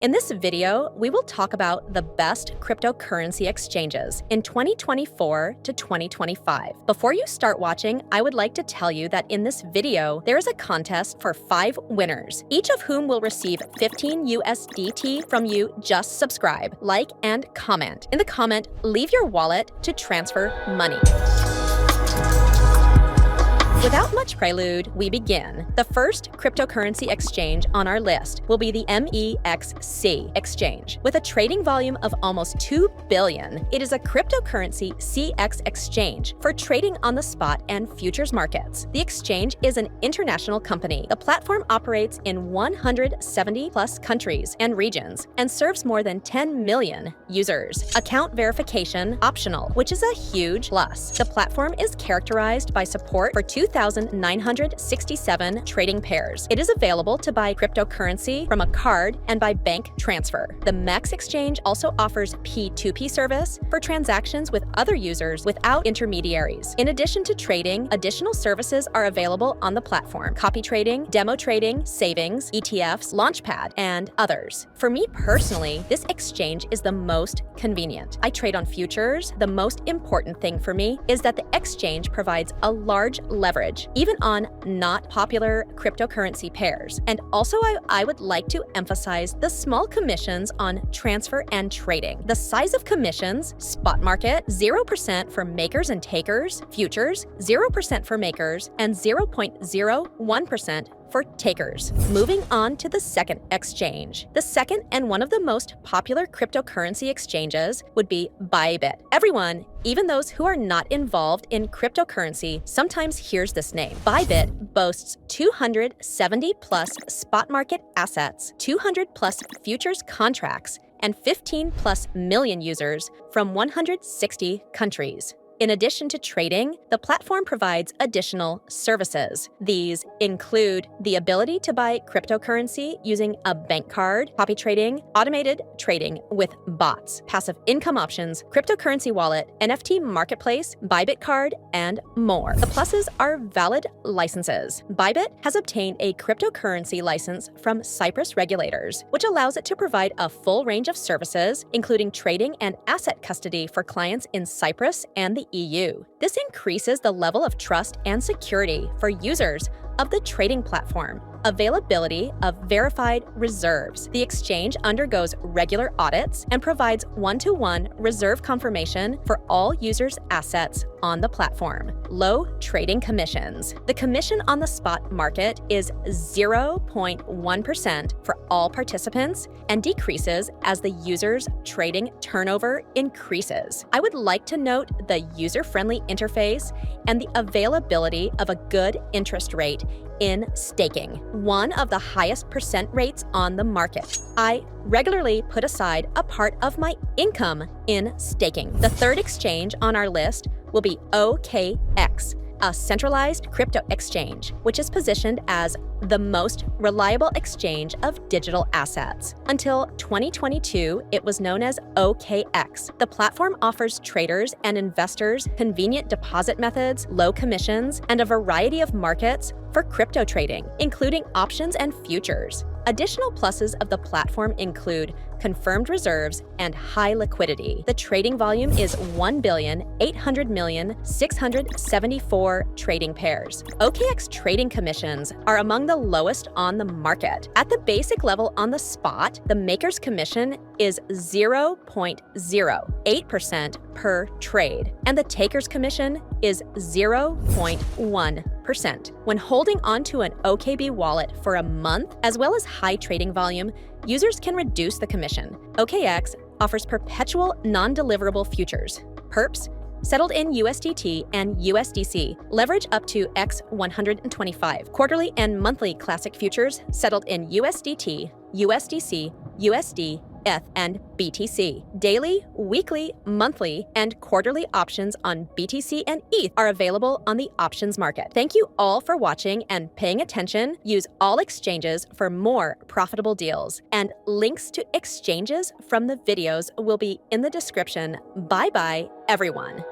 In this video, we will talk about the best cryptocurrency exchanges in 2024 to 2025. Before you start watching, I would like to tell you that in this video, there is a contest for 5 winners, each of whom will receive 15 USDT from you. Just subscribe, like, and comment. In the comment, leave your wallet to transfer money. Without much prelude, we begin. The first cryptocurrency exchange on our list will be the MEXC exchange. With a trading volume of almost 2 billion, it is a cryptocurrency CX exchange for trading on the spot and futures markets. The exchange is an international company. The platform operates in 170 plus countries and regions and serves more than 10 million users. Account verification optional, which is a huge plus. The platform is characterized by support for 2,967 trading pairs. It is available to buy cryptocurrency from a card and by bank transfer. The MEXC exchange also offers P2P service for transactions with other users without intermediaries. In addition to trading, additional services are available on the platform: copy trading, demo trading, savings, ETFs, Launchpad, and others. For me personally, this exchange is the most convenient. I trade on futures. The most important thing for me is that the exchange provides a large leverage, even on not popular cryptocurrency pairs. And also, I would like to emphasize the small commissions on transfer and trading. The size of commissions: spot market, 0% for makers and takers; futures, 0% for makers, and 0.01% for takers. Moving on to the second exchange. The second and one of the most popular cryptocurrency exchanges would be Bybit. Everyone, even those who are not involved in cryptocurrency, sometimes hears this name. Bybit boasts 270 plus spot market assets, 200 plus futures contracts, and 15 plus million users from 160 countries. In addition to trading, the platform provides additional services. These include the ability to buy cryptocurrency using a bank card, copy trading, automated trading with bots, passive income options, cryptocurrency wallet, NFT marketplace, Bybit card, and more. The pluses are valid licenses. Bybit has obtained a cryptocurrency license from Cyprus regulators, which allows it to provide a full range of services, including trading and asset custody for clients in Cyprus and the EU. This increases the level of trust and security for users of the trading platform. Availability of verified reserves. The exchange undergoes regular audits and provides one-to-one reserve confirmation for all users' assets on the platform. Low trading commissions. The commission on the spot market is 0.1% for all participants and decreases as the user's trading turnover increases. I would like to note the user-friendly interface and the availability of a good interest rate in staking, one of the highest percent rates on the market. I regularly put aside a part of my income in staking. The third exchange on our list will be OKX, a centralized crypto exchange, which is positioned as the most reliable exchange of digital assets. Until 2022, it was known as OKX. The platform offers traders and investors convenient deposit methods, low commissions, and a variety of markets for crypto trading, including options and futures. Additional pluses of the platform include confirmed reserves and high liquidity. The trading volume is 1,800,674 trading pairs. OKX trading commissions are among the lowest on the market. At the basic level on the spot, the maker's commission is 0.08% per trade, and the taker's commission is 0.1%. When holding onto an OKB wallet for a month, as well as high trading volume, users can reduce the commission. OKX offers perpetual non-deliverable futures, perps, settled in USDT and USDC, leverage up to X125, quarterly and monthly classic futures settled in USDT, USDC, USD, ETH, and BTC. Daily, weekly, monthly, and quarterly options on BTC and ETH are available on the options market. Thank you all for watching and paying attention. Use all exchanges for more profitable deals, and links to exchanges from the videos will be in the description. Bye-bye, everyone.